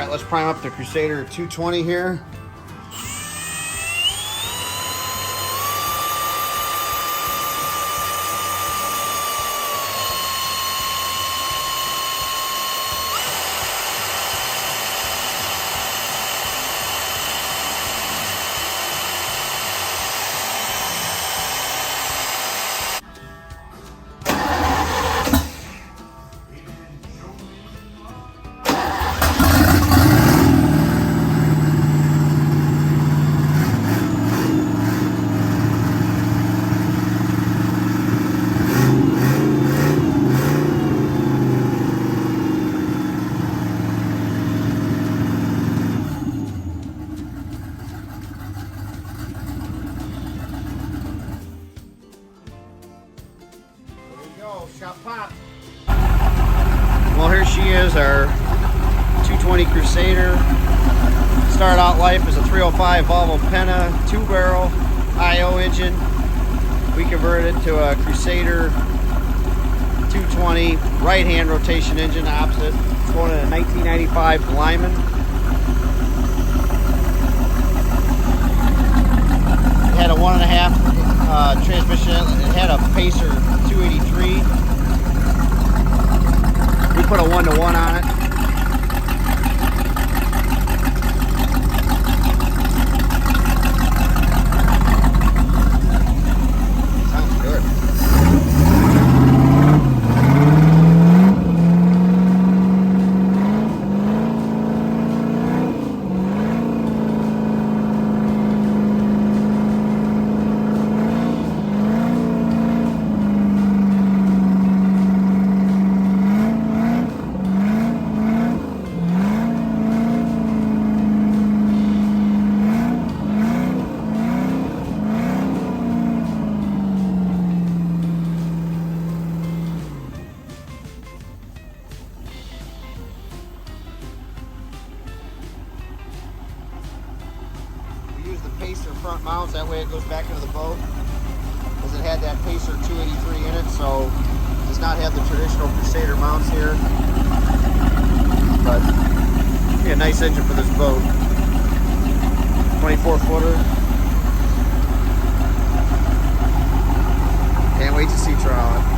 Alright, let's prime up the Crusader 220 here. Shot pop. Well, here she is, our 220 Crusader. Started out life as a 305 Volvo Penna, 2-barrel IO engine. We converted it to a Crusader 220 right-hand rotation engine opposite. It's going in a 1995 Lyman. It had a 1.5 transmission. It had a Pacer 283. We put a 1-to-1 on it. Sounds good. The Pacer front mounts, that way it goes back into the boat, because it had that Pacer 283 in it, so it does not have the traditional Crusader mounts here, but yeah, nice engine for this boat. 24 footer. Can't wait to see trial it.